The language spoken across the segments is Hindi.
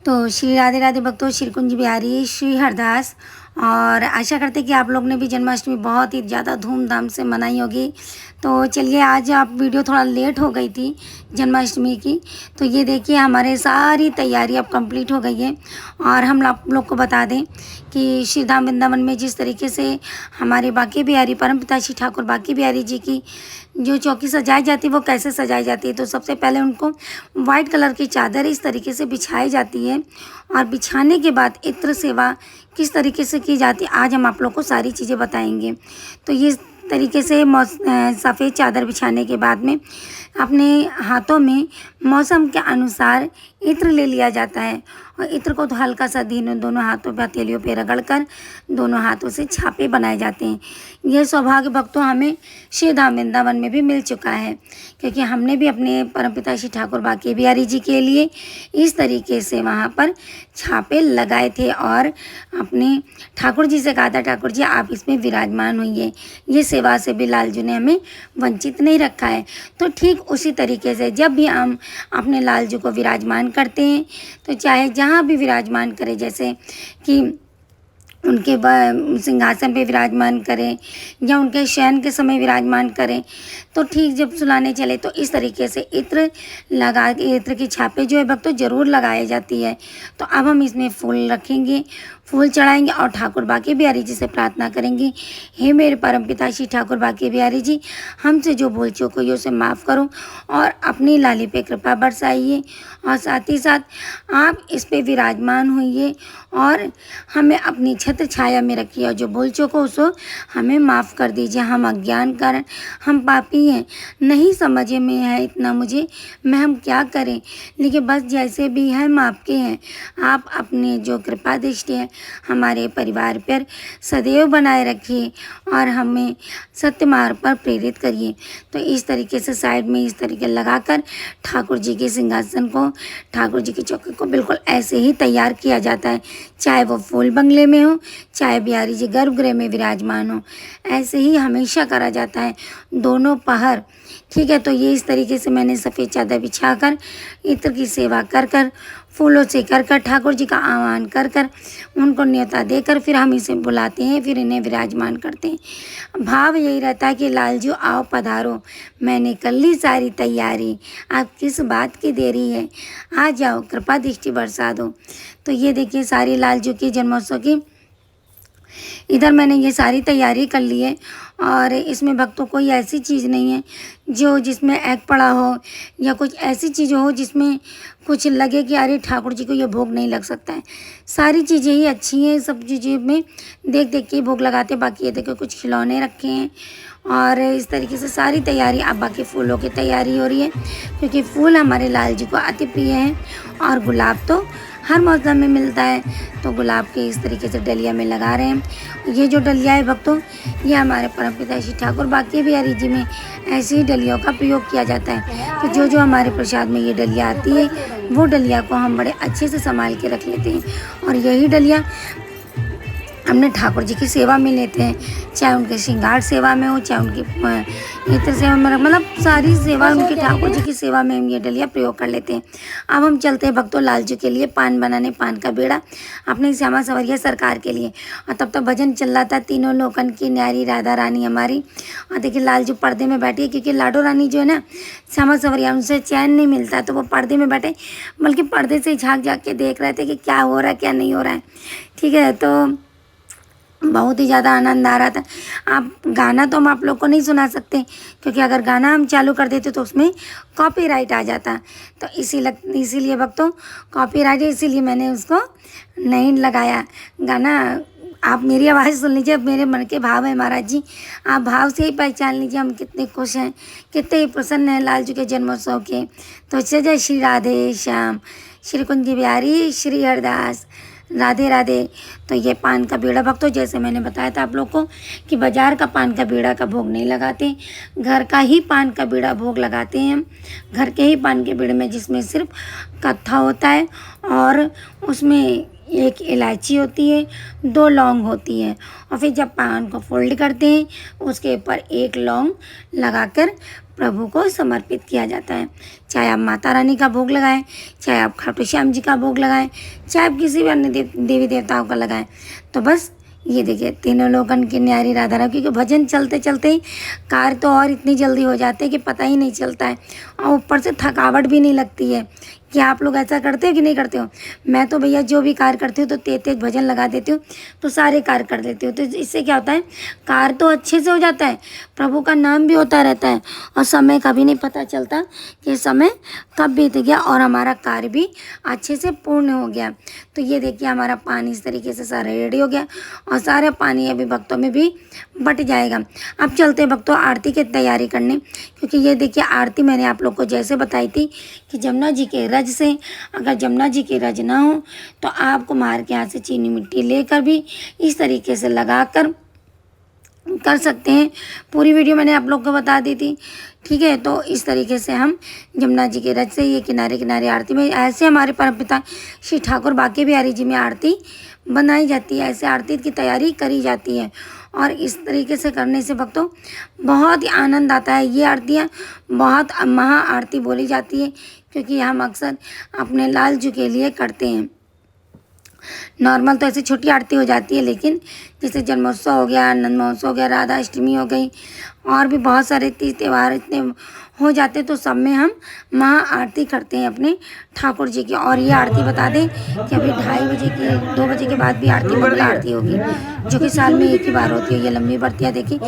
तो श्री राधे राधे भक्तों, श्री कुंज बिहारी श्री हरदास। और आशा करते कि आप लोग ने भी जन्माष्टमी बहुत ही ज़्यादा धूमधाम से मनाई होगी। तो चलिए, आज आप वीडियो थोड़ा लेट हो गई थी जन्माष्टमी की। तो ये देखिए, हमारे सारी तैयारी अब कंप्लीट हो गई है। और हम आप लोग को बता दें कि श्री धाम वृंदावन में जिस तरीके से हमारे बांके बिहारी परमपिता श्री ठाकुर बांके बिहारी जी की जो चौकी सजाई जाती है वो कैसे सजाई जाती है। तो सबसे पहले उनको वाइट कलर की चादर इस तरीके से बिछाई जाती है और बिछाने के बाद इत्र सेवा किस तरीके से की जाती है, आज हम आप लोग को सारी चीज़ें बताएंगे। तो ये तरीके से सफ़ेद चादर बिछाने के बाद में अपने हाथों में मौसम के अनुसार इत्र ले लिया जाता है। और इत्र को तो हल्का सा दोनों हाथों पर हथेलियों पे रगड़ कर दोनों हाथों से छापे बनाए जाते हैं। यह सौभाग्य भक्तों हमें श्री धाम वृंदावन में भी मिल चुका है, क्योंकि हमने भी अपने परमपिता श्री ठाकुर बांके बिहारी जी के लिए इस तरीके से वहाँ पर छापे लगाए थे और अपने ठाकुर जी से कहा था, ठाकुर जी आप इसमें विराजमान होइए। ये सेवा से भी लालजू ने हमें वंचित नहीं रखा है। तो ठीक उसी तरीके से जब भी हम अपने लालजू को विराजमान करते हैं, तो चाहे जहाँ भी विराजमान करें, जैसे कि उनके सिंहासन पे विराजमान करें या उनके शयन के समय विराजमान करें, तो ठीक जब सुलाने चले तो इस तरीके से इत्र इत्र की छापे जो है भक्तों जरूर लगाई जाती है। तो अब हम इसमें फूल रखेंगे, फूल चढ़ाएंगे और ठाकुर बांके बिहारी जी से प्रार्थना करेंगे, हे मेरे परमपिता श्री ठाकुर बांके बिहारी जी, हमसे जो भूल चूक हुई उसे माफ़ करो और अपनी लाली पे कृपा बरसाइए। और साथ ही साथ आप इस पे विराजमान होइए और हमें अपनी छत्र छाया में रखिए और जो भूल चूक हो उसको हमें माफ़ कर दीजिए। हम अज्ञान कारण हम पापी हैं, नहीं समझे में है इतना मुझे, मैं हम क्या करें, लेकिन बस जैसे भी हैं हम आपके हैं। आप अपने जो कृपा दृष्टि है हमारे परिवार पर सदैव बनाए रखिए और हमें सत्य मार्ग पर प्रेरित करिए। तो इस तरीके से साइड में इस तरीके लगाकर ठाकुर जी के सिंहासन को, ठाकुर जी की चौकी को बिल्कुल ऐसे ही तैयार किया जाता है, चाहे वो फूल बंगले में हो, चाहे बिहारी जी गर्भगृह में विराजमान हो, ऐसे ही हमेशा करा जाता है दोनों पहर। ठीक है, तो ये इस तरीके से मैंने सफ़ेद चादर बिछाकर इत्र की सेवा कर कर फूलों से कर कर ठाकुर जी का आह्वान कर कर उनको न्योता देकर फिर हम इसे बुलाते हैं, फिर इन्हें विराजमान करते हैं। भाव यही रहता है कि लालजू आओ पधारो, मैंने कर ली सारी तैयारी, आप किस बात की देरी है, आ जाओ कृपा दृष्टि बरसा दो। तो ये देखिए सारी लालजू की जन्मोत्सव की इधर मैंने ये सारी तैयारी कर ली है। और इसमें भक्तों कोई ऐसी चीज़ नहीं है जो जिसमें ऐग पड़ा हो या कुछ ऐसी चीज़ हो जिसमें कुछ लगे कि अरे ठाकुर जी को ये भोग नहीं लग सकता है। सारी चीज़ें ही अच्छी हैं, सब चीज़ें में देख देख के भोग लगाते। बाकी ये देखो कुछ खिलौने रखे हैं और इस तरीके से सारी तैयारी। अब बाकी फूलों की तैयारी हो रही है, क्योंकि फूल हमारे लाल जी को अति प्रिय हैं और गुलाब तो हर मौसम में मिलता है। तो गुलाब के इस तरीके से डलिया में लगा रहे हैं। ये जो डलिया है भक्तों, ये हमारे परमपिता श्री ठाकुर बांके बिहारी जी में ऐसी ही डलियों का प्रयोग किया जाता है। तो जो हमारे प्रसाद में ये डलिया आती है वो डलिया को हम बड़े अच्छे से संभाल के रख लेते हैं और यही डलिया हमने ठाकुर जी की सेवा में लेते हैं, चाहे उनके श्रृंगार सेवा में हो, चाहे उनकी इत्र सेवा में, मतलब सारी सेवा उनकी ठाकुर जी की सेवा में हम ये डलिया प्रयोग कर लेते हैं। अब हम चलते हैं भक्तों लालजू के लिए पान बनाने, पान का बेड़ा अपने श्यामा सवरिया सरकार के लिए। और तब तक भजन चल रहा था, तीनों लोकन की न्यारी राधा रानी हमारी। और देखिए लालजू पर्दे में बैठी है, क्योंकि लाडो रानी जो है ना श्यामा सवरिया, उनसे चैन नहीं मिलता है, तो वो पर्दे में बैठे, बल्कि पर्दे से झाँक झाँक के देख रहे थे कि क्या हो रहा है क्या नहीं हो रहा है। ठीक है, तो बहुत ही ज़्यादा आनंद आ रहा था। आप गाना तो हम आप लोग को नहीं सुना सकते, क्योंकि अगर गाना हम चालू कर देते तो उसमें कॉपीराइट आ जाता। तो इसीलिए भक्तों कॉपीराइट है, इसीलिए मैंने उसको नहीं लगाया गाना। आप मेरी आवाज़ सुन लीजिए, अब मेरे मन के भाव है महाराज जी, आप भाव से ही पहचान लीजिए हम कितने खुश हैं, कितने ही प्रसन्न हैं लालजू के जन्मोत्सव के। तो जय श्री राधे श्याम, श्री कुंज बिहारी श्री हरदास, राधे राधे। तो ये पान का बीड़ा भक्तों, जैसे मैंने बताया था आप लोग को कि बाज़ार का पान का बीड़ा का भोग नहीं लगाते, घर का ही पान का बीड़ा भोग लगाते हैं हम। घर के ही पान के बीड़े में जिसमें सिर्फ कत्था होता है और उसमें एक इलायची होती है, 2 लौंग होती है। और फिर जब पान को फोल्ड करते हैं उसके ऊपर एक लौंग लगाकर प्रभु को समर्पित किया जाता है। चाहे आप माता रानी का भोग लगाएं, चाहे आप खाटू श्याम जी का भोग लगाएं, चाहे आप किसी भी अन्य देवी देवताओं का लगाएं। तो बस ये देखिए तीनों लोगन की न्यारी राधा रानी, क्योंकि भजन चलते चलते ही कार्य तो और इतनी जल्दी हो जाते हैं कि पता ही नहीं चलता है और ऊपर से थकावट भी नहीं लगती है। क्या आप लोग ऐसा करते हो कि नहीं करते हो? मैं तो भैया जो भी कार्य करती हूँ तो तेज तेज भजन लगा देती हूँ, तो सारे कार्य कर देती हूँ। तो इससे क्या होता है, कार्य तो अच्छे से हो जाता है, प्रभु का नाम भी होता रहता है और समय का भी नहीं पता चलता कि समय कब बीत गया और हमारा कार्य भी अच्छे से पूर्ण हो गया। तो ये देखिए हमारा पानी इस तरीके से सारा रेडी हो गया और सारा पानी अभी भक्तों में भी बट जाएगा। अब चलते हैं भक्तों आरती की तैयारी करने, क्योंकि ये देखिए आरती मैंने आप लोग को जैसे बताई थी कि जमुना जी के रज से, अगर जमुना जी के रज ना हो तो आप कुम्हार के हाथ से चीनी मिट्टी लेकर भी इस तरीके से लगाकर कर सकते हैं। पूरी वीडियो मैंने आप लोग को बता दी थी, ठीक है। तो इस तरीके से हम जमुना जी के रज से ये किनारे किनारे आरती में ऐसे हमारे परमपिता श्री ठाकुर बांके बिहारी जी में आरती बनाई जाती है, ऐसे आरती की तैयारी करी जाती है। और इस तरीके से करने से भक्तों बहुत ही आनंद आता है। ये आरतियाँ बहुत महा आरती बोली जाती है, क्योंकि हम अक्सर अपने लाल जी के लिए करते हैं। नॉर्मल तो ऐसे छोटी आरती हो जाती है, लेकिन जैसे जन्मोत्सव हो गया, आनंद महोत्सव हो गया, राधा अष्टमी हो गई और भी बहुत सारे तीज त्यौहार इतने हो जाते तो सब में हम महा आरती करते हैं अपने ठाकुर जी की। और ये आरती बता दें कि अभी 2:30 बजे की 2 बजे के बाद भी आरती मंगला आरती होगी, जो कि साल में एक ही बार होती है। ये लंबी बर्तियाँ देखी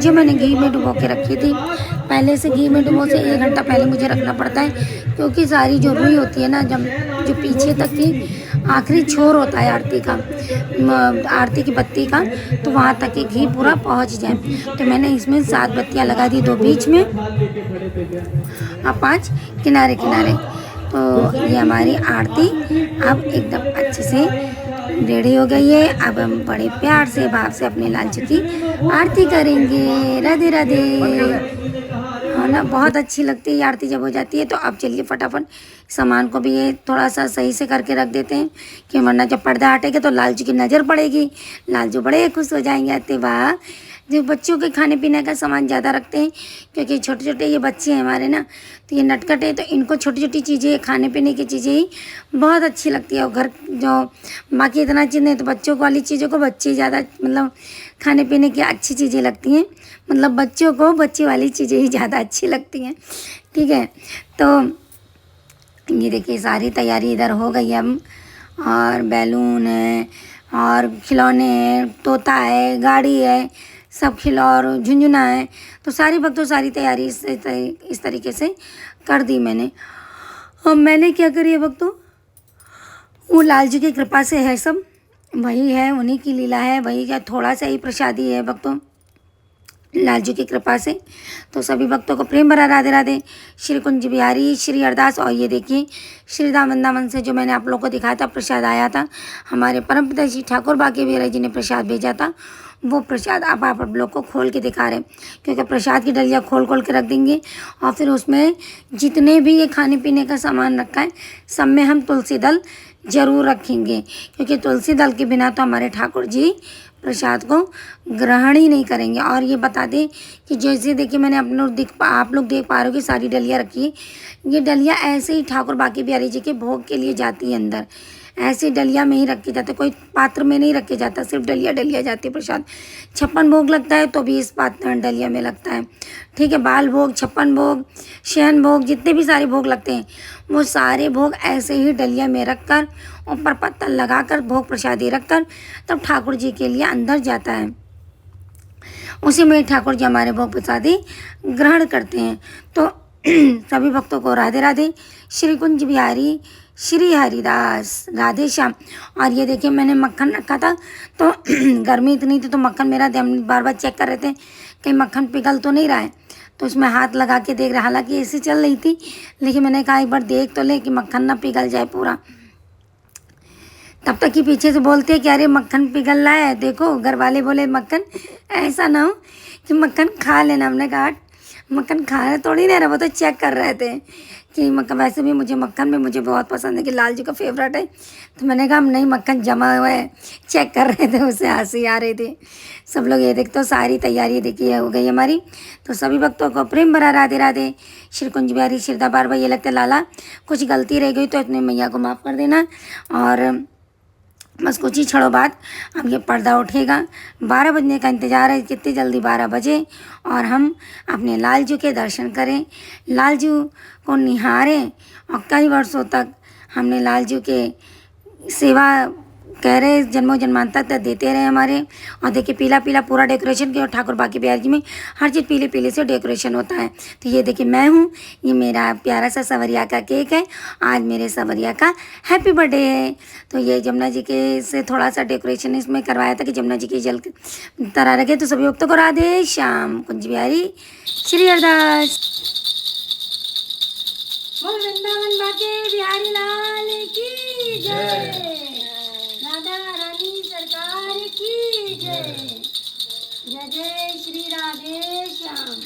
जो मैंने घी में डुबो के रखी थी, पहले से घी में डुबो से 1 घंटा पहले मुझे रखना पड़ता है, क्योंकि सारी जो रुई होती है ना, जब जो पीछे तक की आखिरी छोर होता है आरती का, आरती की बत्ती का, तो वहाँ तक के घी पूरा पहुँच जाए। तो मैंने इसमें 7 बत्तियाँ लगा दी, 2 बीच में और 5 किनारे किनारे। तो ये हमारी आरती अब एकदम अच्छे से रेडी हो गई है। अब हम बड़े प्यार से भाव से अपने लाल जी की आरती करेंगे। राधे राधे। हाँ ना, बहुत अच्छी लगती है आरती जब हो जाती है। तो अब चलिए फटाफट सामान को भी ये थोड़ा सा सही से करके रख देते हैं, कि वरना जब पर्दा हटेगा तो लाल जी की नज़र पड़ेगी, लाल जी बड़े खुश हो जाएंगे। आते वाह, जो बच्चों के खाने पीने का सामान ज़्यादा रखते हैं, क्योंकि छोटे छोटे ये बच्चे हैं हमारे ना, तो ये नटखट है, तो इनको छोटी छोटी चीज़ें, खाने पीने की चीज़ें ही बहुत अच्छी लगती है। और घर जो बाकी इतना चीज़ नहीं, तो बच्चों वाली चीज़ों को बच्चे ज़्यादा, मतलब खाने पीने की अच्छी चीज़ें लगती हैं, मतलब बच्चों को बच्चे वाली चीज़ें ही ज़्यादा अच्छी लगती हैं, ठीक है। तो ये देखिए सारी तैयारी इधर हो गई है। और बैलून है और खिलौने हैं, तोता है, गाड़ी है, सब खिलौर झुंझुना है। तो सारी भक्तों सारी तैयारी इस तरीके से कर दी मैंने। और मैंने क्या करी है भक्तों, वो लाल जी की कृपा से है, सब वही है, उन्हीं की लीला है, वही क्या थोड़ा सा ही प्रसादी है भक्तों, लाल जी की कृपा से। तो सभी भक्तों को प्रेम भरा राधे राधे। श्री कुंज बिहारी श्री अरदास। और ये देखिए श्री दाम वृंदावन से जो मैंने आप लोगों को दिखाया था प्रसाद आया था, हमारे परमपिता श्री ठाकुर बांके बिहारी जी ने प्रसाद भेजा था। वो प्रसाद अब आप लोग को खोल के दिखा रहे हैं, क्योंकि प्रसाद की डलिया खोल खोल के रख देंगे और फिर उसमें जितने भी ये खाने पीने का सामान रखा है सब में हम तुलसी दल ज़रूर रखेंगे, क्योंकि तुलसी दल के बिना तो हमारे ठाकुर जी प्रसाद को ग्रहण ही नहीं करेंगे। और ये बता दें कि जैसे देखिए मैंने आप लोग देख पा रहे हो कि सारी डलिया रखी है, ये डलिया ऐसे ही ठाकुर बांके बिहारी जी के भोग के लिए जाती है अंदर, ऐसे डलिया में ही रखे जाते, कोई पात्र में नहीं रखे जाता, सिर्फ डलिया डलिया जाती है प्रसाद। 56 भोग लगता है तो भी इस पात्र डलिया में लगता है, ठीक है। बाल भोग, 56 भोग, शयन भोग, जितने भी सारे भोग लगते हैं वो सारे भोग ऐसे ही डलिया में रखकर ऊपर पत्तल लगाकर भोग प्रसादी रखकर तब ठाकुर जी के लिए अंदर जाता है। उसी में ठाकुर जी हमारे भोग प्रसादी ग्रहण करते हैं। तो सभी भक्तों को राधे राधे। श्री कुंज बिहारी श्री हरिदास, राधे श्याम। और ये देखिए मैंने मक्खन रखा था, तो गर्मी इतनी थी तो मक्खन मेरा बार बार चेक कर रहे थे कहीं मक्खन पिघल तो नहीं रहा है, तो उसमें हाथ लगा के देख रहा, हालांकि ऐसी चल रही थी, लेकिन मैंने कहा एक बार देख तो ले कि मक्खन ना पिघल जाए पूरा। तब तक कि पीछे से बोलते हैं कि अरे मक्खन पिघल रहा है, देखो घर वाले बोले मक्खन ऐसा ना हो कि मक्खन खा लेना। हमने कहा मक्खन खा रहे थोड़ी नहीं रहा, वो तो चेक कर रहे थे कि मक्खन, वैसे भी मुझे मक्खन में मुझे बहुत पसंद है कि लाल जी का फेवरेट है। तो मैंने कहा हम नहीं मक्खन जमा हुआ है, चेक कर रहे थे, उससे हंसी आ रही थी। सब लोग ये देखते, तो सारी तैयारी देखिए हो गई हमारी। तो सभी भक्तों को प्रेम भरा राधे राधे। श्री कुंज बिहारी श्रीदा बार बार ये लगता लाला कुछ गलती रह गई तो इतने मैया को माफ़ कर देना। और बस कुछ ही क्षणों बाद अब ये पर्दा उठेगा। 12 बजने का इंतज़ार है, कितनी जल्दी 12 बजे और हम अपने लालजू के दर्शन करें, लालजू को निहारें। और कई वर्षों तक हमने लालजू के सेवा कह रहे जन्मों जन्मांतर तक देते रहे हमारे। और देखिए पीला पीला पूरा डेकोरेशन किया, और ठाकुर बाकी बिहारी जी में हर चीज़ पीले पीले से डेकोरेशन होता है। तो ये देखिए मैं हूँ, ये मेरा प्यारा सा सवरिया का केक है। आज मेरे सवरिया का हैप्पी बर्थडे है। तो ये जमुना जी के से थोड़ा सा डेकोरेशन इसमें करवाया था कि जमुना जी की जल तरह रखे। तो सभी भक्तों को राधे श्याम, कुंज बिहारी श्री हरदास। वृंदावन बाके बिहारी लाल की जय, राधा रानी सरकार की जय। जय जय श्री राधे श्याम,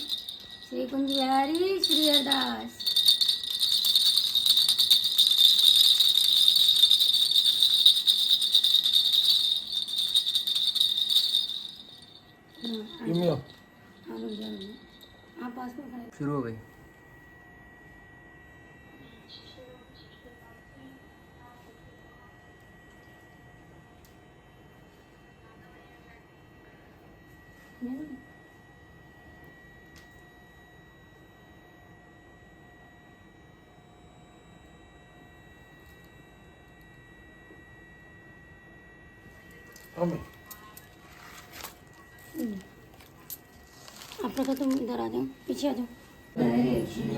श्री कुंज बिहारी श्री हरदास। आप पास में खड़े शुरू हो गई। आप लोग तुम इधर आ जाओ, पीछे आ जाओ।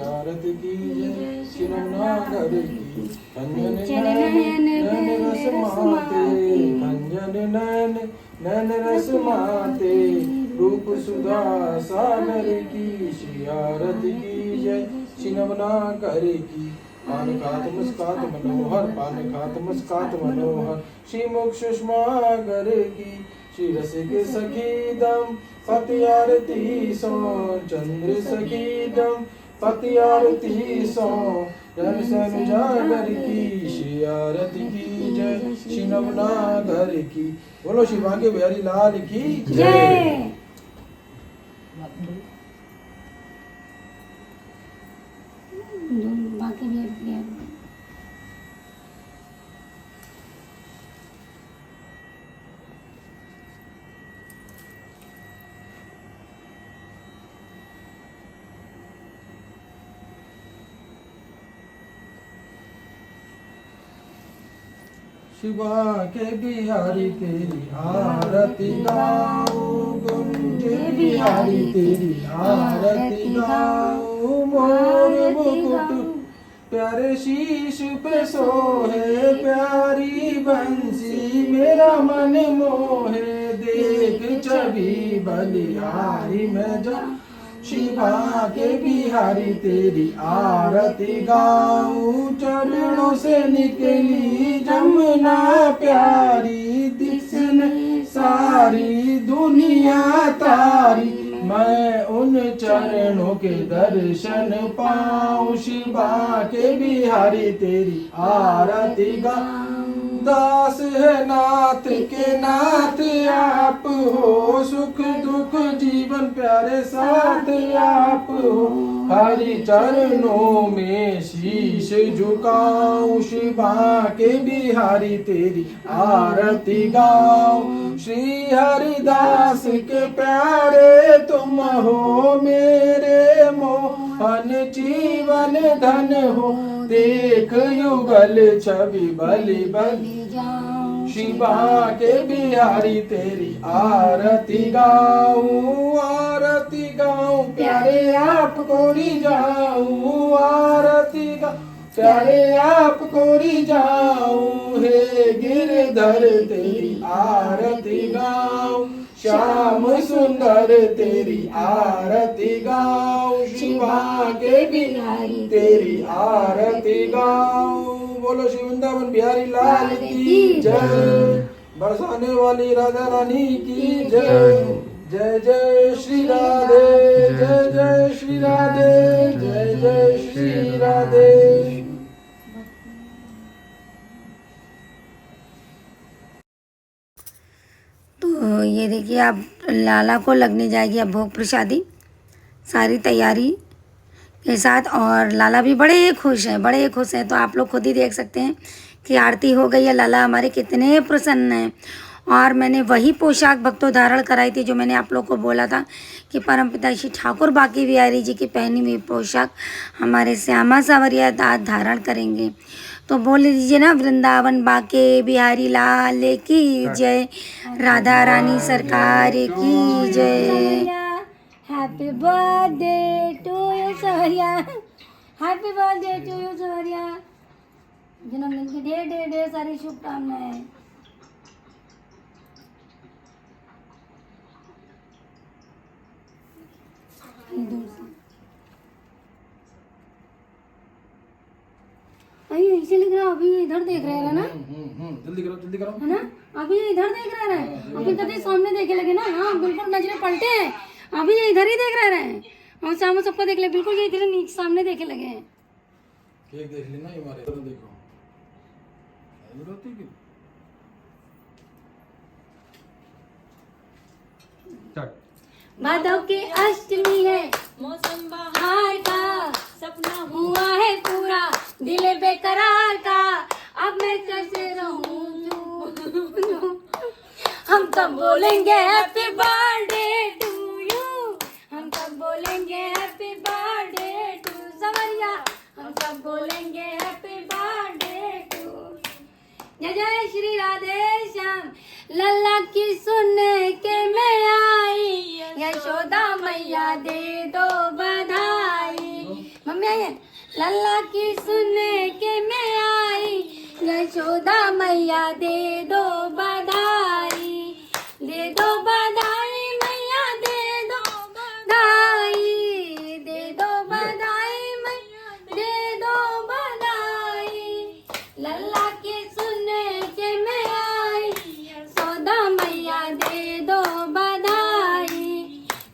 आरती की जय शिवना घर की कंजन नैन रस माते, कंजन नैन रस माते, रूप सुधा सागर की। श्री आरती की जय शिवना घर की। पान खात मुस्कात मनोहर, पान खात मुस्कात मनोहर, श्री मुख सुषमा घर की। श्री रसिक सखी दम पति आरती सो, चंद्र सखी दम पति आरती सो, जन सन जागर की। श्री आरती की जय श्री नवना घर की। बोलो श्री बांके बिहारी लाल की जय। बाकी भी शिवा के बिहारी तेरी आरती गाऊं, गुंज बिहारी तेरी आरती गाऊं। मोर मुकुट प्यारे शीश पे सोहे, प्यारी बंसी मेरा मन मोहे। देख छवि बलिहारी में जा, शिवा के बिहारी तेरी आरती गाऊं। चरणों से निकली जमुना प्यारी, दिखने सारी दुनिया तारी। मैं उन चरणों के दर्शन पाऊं, शिवा के बिहारी तेरी आरती गाऊं। दास है नाथ के नाथ आप हो, सुख दुख जीवन प्यारे साथ आप हो। हरि चरणों में शीश झुकाऊं, शिवा के बिहारी तेरी आरती गाऊं। श्री हरिदास के प्यारे तुम हो, मेरे मोहन जीवन धन हो। देख युगल छवि बलि बलि जाऊं, शिवा के बिहारी तेरी आरती गाऊं। आरती गाऊं प्यारे आपको रिझाऊं, आरती गाऊं प्यारे आपको रिझाऊं। हे गिरधर तेरी आरती गाऊं, श्याम सुंदर तेरी आरती गाऊं। शिवा के बिहारी तेरी आरती गाऊं। बोलो श्री वृंदावन बिहारी लाल की जय, बरसाने वाली राधा रानी की जय। जय जय श्री राधे, जय जय श्री राधे, जय जय श्री राधे। तो ये देखिए अब लाला को लगने जाएगी अब भोग प्रसादी सारी तैयारी के साथ, और लाला भी बड़े खुश हैं, बड़े खुश हैं। तो आप लोग खुद ही देख सकते हैं कि आरती हो गई है, लाला हमारे कितने प्रसन्न हैं। और मैंने वही पोशाक भक्तों धारण कराई थी जो मैंने आप लोग को बोला था कि परमपिता श्री ठाकुर बांके बिहारी जी की पहनी हुई पोशाक हमारे श्यामा सावरिया दास धारण करेंगे। तो बोल दीजिए ना, वृंदावन बांके बिहारी लाल की जय, राधा रानी सरकार की जय। हैप्पी बर्थडे टू यू सवरिया, हैप्पी बर्थडे टू यू सवरिया, जन्मदिन की ढेर सारी शुभकामनाएं। अभी ऐसे लिख रहा, अभी इधर देख रहे हैं ना, जल्दी करो है ना, अभी इधर देख रहे हैं, अभी कभी सामने देखे लगे ना, हाँ बिल्कुल नजरें पलटे हैं, अभी ये इधर ही देख रहे हैं और सामने सबको देख ले, बिल्कुल ये इधर नीचे सामने देखे लगे हैं। केक देख लेना, ये हमारे इधर देखो भादव की अष्टमी है, मौसम बहार का, सपना हुआ है पूरा, दिल बेकरार का, अब मैं कैसे रहूं। हम तब बोलेंगे हैप्पी बर्थडे टू यू, हम तब बोलेंगे हैप्पी बर्थडे टू सवरिया, हम तब बोलेंगे हैप्पी बर्थडे टू। जय जय श्री राधे श्याम, लल्ला की सुनने के मैं आई, यशोदा मैया दे दो बधाई। मम्मी आइए, लल्ला की सुनने के मैं आई, यशोदा मैया दे दो बधाई, दे दो बधाई मैया दे दो बधाई, दे दो बधाई मैया दे दो बधाई, लल्ला की सुनने के मैं आई, यशोदा मैया दे दो बधाई,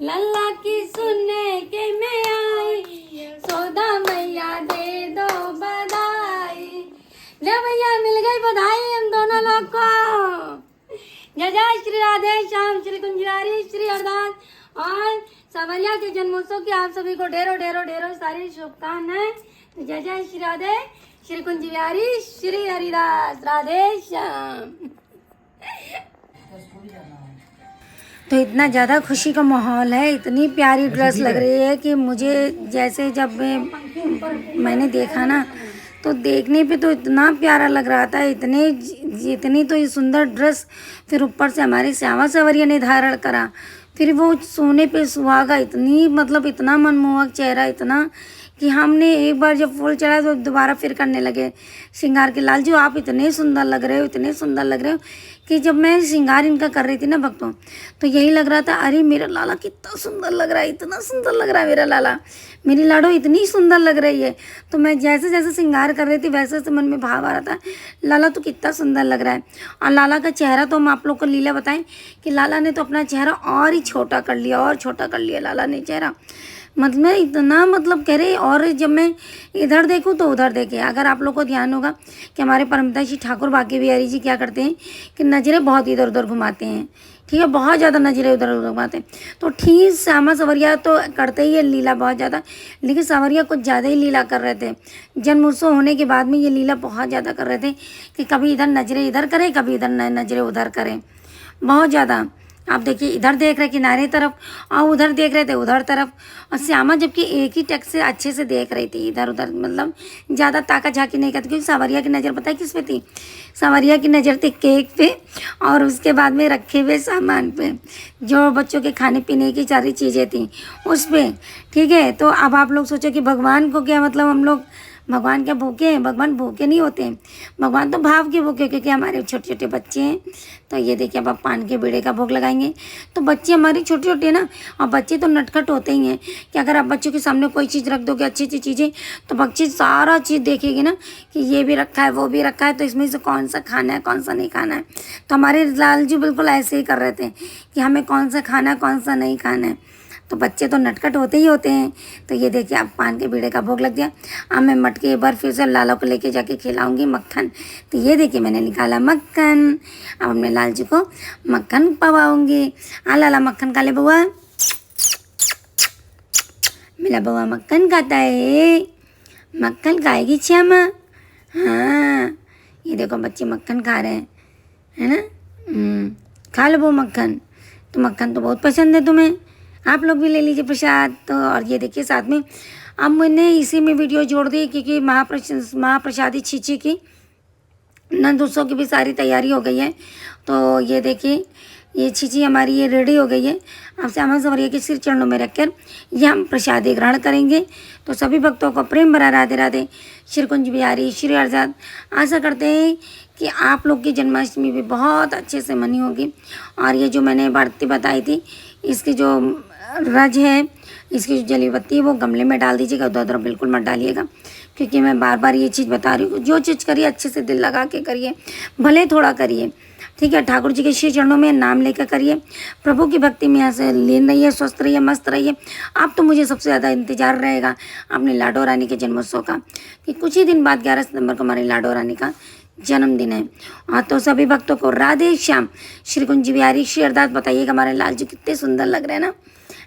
लल्ला की सुनने के मैं आई, यशोदा मैया दे दो बधाई। ले भैया मिल गई बधाई हम दोनों लोग को। जय जय श्री राधे श्याम, श्री कुंजवारी, श्री हरदास और सावरिया के जन्मोत्सव की आप सभी को ढेरों ढेरों ढेरों सारी शुभकामनाएं। तो जय जय श्री राधे, श्री कुंजवारी, श्री हरिदास, राधे श्याम। तो इतना ज़्यादा खुशी का माहौल है, इतनी प्यारी ड्रेस लग रही है कि मुझे जैसे जब मैंने देखा ना तो देखने पे तो इतना प्यारा लग रहा था, इतनी तो ये सुंदर ड्रेस, फिर ऊपर से हमारे श्यामा सावरिया ने धारण करा, फिर वो सोने पे सुहागा, इतनी मतलब इतना मनमोहक चेहरा, इतना कि हमने एक बार जब फूल चढ़ा तो दोबारा फिर करने लगे श्रृंगार के, लाल जी आप इतने सुंदर लग रहे हो, इतने सुंदर लग रहे हो कि जब मैं श्रृंगार इनका कर रही थी ना भक्तों, तो यही लग रहा था अरे मेरा लाला कितना सुंदर लग रहा है, इतना सुंदर लग रहा है मेरा लाला, मेरी लाडो इतनी सुंदर लग रही है। तो मैं जैसे जैसे श्रृंगार कर रही थी वैसे वैसे मन में भाव आ रहा था, लाला तो कितना सुंदर लग रहा है। और लाला का चेहरा तो हम आप लोग को लीला बताएं कि लाला ने तो अपना चेहरा और ही छोटा कर लिया, और छोटा कर लिया लाला ने चेहरा, मतलब इतना मतलब कह रहे। और जब मैं इधर देखूँ तो उधर देखे, अगर आप लोग को ध्यान होगा कि हमारे परमपिता श्री ठाकुर बांके बिहारी जी क्या करते हैं कि नज़रें बहुत इधर उधर घुमाते हैं, ठीक है, बहुत ज़्यादा नज़रें उधर उधर घुमाते हैं। तो ठीक श्यामा सावरिया तो करते ही है लीला बहुत ज़्यादा, लेकिन सावरिया कुछ ज़्यादा ही लीला कर रहे थे। जन्मोत्सव होने के बाद में ये लीला बहुत ज़्यादा कर रहे थे कि कभी इधर नज़रें इधर करें, कभी इधर नज़रें उधर करें, बहुत ज़्यादा। आप देखिए इधर देख रहे किनारे तरफ और उधर देख रहे थे उधर तरफ, और श्यामा जबकि एक ही टक से अच्छे से देख रही थी इधर उधर, मतलब ज़्यादा ताका झाकी नहीं करती, क्योंकि सावरिया की नज़र पता है किस पे थी, सावरिया की नज़र थी केक पे और उसके बाद में रखे हुए सामान पे, जो बच्चों के खाने पीने की सारी चीज़ें थी उस पर, ठीक है। तो अब आप लोग सोचो कि भगवान को क्या मतलब हम लोग भगवान क्या भूखे हैं? भगवान भूखे नहीं होते हैं, भगवान तो भाव के भूखे, क्योंकि हमारे छोटे छोटे बच्चे हैं। तो ये देखिए अब आप पान के बीड़े का भोग लगाएंगे। तो बच्चे हमारे छोटे छोटे ना, और बच्चे तो नटखट होते ही हैं कि अगर आप बच्चों के सामने कोई चीज़ रख दोगे, अच्छी अच्छी चीज़ें, तो बच्चे सारा चीज़ देखेगी ना कि ये भी रखा है, वो भी रखा है, तो इसमें से कौन सा खाना है, कौन सा नहीं खाना है। तो हमारे लाल जी बिल्कुल ऐसे ही कर रहे थे कि हमें कौन सा खाना है, कौन सा नहीं खाना है। तो बच्चे तो नटखट होते ही होते हैं। तो ये देखिए अब पान के बीड़े का भोग लग गया। अब मैं मटके बार फिर से लाला को लेके जाके खिलाऊंगी मक्खन। तो ये देखिए मैंने निकाला मक्खन, अब अपने लाल जी को मक्खन पवाऊंगी। आ लाला मक्खन खा ले बुआ, मेरा बुआ मक्खन खाता है, मक्खन खाएगी श्यामा। हाँ ये देखो बच्चे मक्खन खा रहे हैं, है ना। खा लो वो मक्खन, तो मक्खन तो बहुत पसंद है तुम्हें, आप लोग भी ले लीजिए प्रसाद। तो और ये देखिए साथ में अब मैंने इसी में वीडियो जोड़ दी, क्योंकि महाप्रसादी छींची की नंद उत्सव की भी सारी तैयारी हो गई है। तो ये देखिए ये छींची हमारी ये रेडी हो गई है। अब श्यामा सवरिया के सिर चरणों में रखकर ये हम प्रसादी ग्रहण करेंगे। तो सभी भक्तों को प्रेम भरा राधे राधे, श्री कुंज बिहारी श्री हरदास। आशा करते हैं कि आप लोग की जन्माष्टमी भी बहुत अच्छे से मनी होगी। और ये जो मैंने बातें बताई थी, इसकी जो रज है, इसकी जो जली बत्ती है, वो गमले में डाल दीजिएगा, उधर उधर बिल्कुल मत डालिएगा, क्योंकि मैं बार बार ये चीज़ बता रही हूँ। जो चीज़ करिए अच्छे से दिल लगा के करिए, भले थोड़ा करिए, ठीक है। ठाकुर जी के श्री चरणों में नाम लेकर करिए, प्रभु की भक्ति में यहाँ से लीन रहिए, स्वस्थ रहिए, मस्त रहिए। अब तो मुझे सबसे ज़्यादा इंतजार रहेगा अपनी लाडो रानी के जन्मोत्सव का, कि कुछ ही दिन बाद 11 सितंबर को हमारी लाडो रानी का जन्मदिन है। और तो सभी भक्तों को राधे श्याम, श्री कुंज बिहारी श्री हरदास। बताइएगा हमारे लाल जी कितने सुंदर लग रहे हैं ना,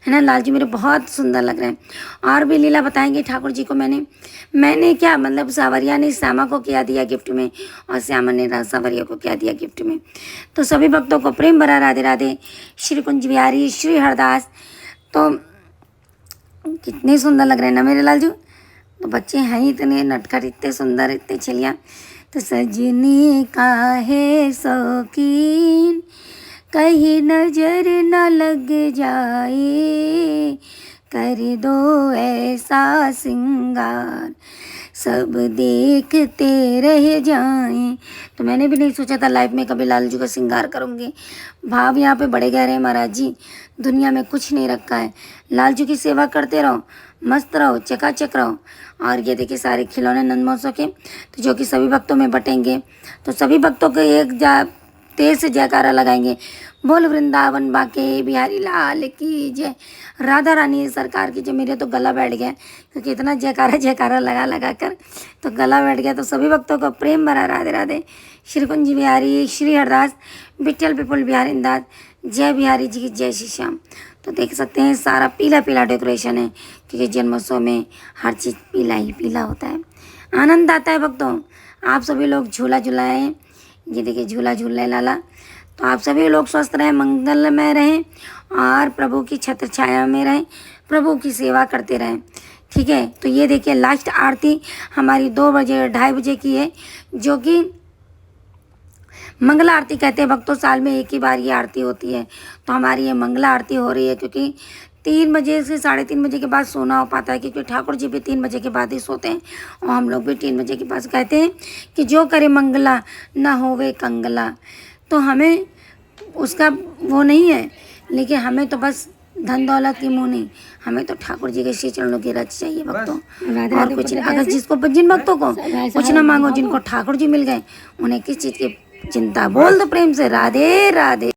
है ना। लाल जी मेरे बहुत सुंदर लग रहे हैं। और भी लीला बताएंगे ठाकुर जी को। मैंने क्या मतलब, सावरिया ने श्यामा को क्या दिया गिफ्ट में, और श्यामा ने सावरिया को क्या दिया गिफ्ट में। तो सभी भक्तों को प्रेम भरा राधे राधे, श्री कुंज बिहारी श्री हरदास। तो कितने सुंदर लग रहे हैं ना मेरे लाल जी। तो बच्चे हैं ही इतने नटखट, इतने सुंदर, इतने छलिया। तो सजनी का है शौकीन, कहीं नजर न लग जाए, कर दो ऐसा सिंगार सब देखते रह जाएं। तो मैंने भी नहीं सोचा था लाइफ में कभी लाल जी का श्रृंगार करूँगी। भाव यहाँ पे बड़े गहरे हैं महाराज जी, दुनिया में कुछ नहीं रखा है। लाल जी की सेवा करते रहो, मस्त रहो, चकाचक रहो। और ये देखिए सारे खिलौने नंद महोत्सव के, तो जो कि सभी भक्तों में बटेंगे। तो सभी भक्तों को एक तेज से जयकारा लगाएंगे, बोल वृंदावन बाके बिहारी लाल की जय, राधा रानी सरकार की जय। मेरे तो गला बैठ गया, क्योंकि इतना जयकारा लगा कर तो गला बैठ गया। तो सभी भक्तों को प्रेम भरा राधे राधे, श्री कुंज बिहारी श्री हरदास, विठल विपुल बिहारी दास, जय बिहारी जी की जय श्री श्याम। तो देख सकते हैं सारा पीला पीला डेकोरेशन है, क्योंकि जन्मोत्सव में हर चीज़ पीला ही पीला होता है। आनंद आता है भक्तों। आप सभी लोग झूला झूलाएं, ये देखिए झूला झूल रहे लाला। तो आप सभी लोग स्वस्थ रहें, मंगलमय रहें, और प्रभु की छत्र छाया में रहें, प्रभु की सेवा करते रहें, ठीक है। तो ये देखिए लास्ट आरती हमारी 2 बजे 2:30 बजे की है, जो कि मंगला आरती कहते हैं भक्तों। साल में एक ही बार ये आरती होती है। तो हमारी ये मंगला आरती हो रही है, क्योंकि 3 बजे से 3:30 बजे के बाद सोना हो पाता है, क्योंकि ठाकुर जी भी 3 बजे के बाद ही सोते हैं, और हम लोग भी 3 बजे के पास। कहते हैं कि जो करे मंगला ना होवे कंगला। तो हमें उसका वो नहीं है, लेकिन हमें तो बस धन दौलत की मुँह नहीं, हमें तो ठाकुर जी के श्री चरणों की रच चाहिए भक्तों, और कुछ नहीं। अगर जिन भक्तों को कुछ ना मांगो, जिनको ठाकुर जी मिल गए, उन्हें किस चीज़ की चिंता। बोल दो प्रेम से राधे राधे।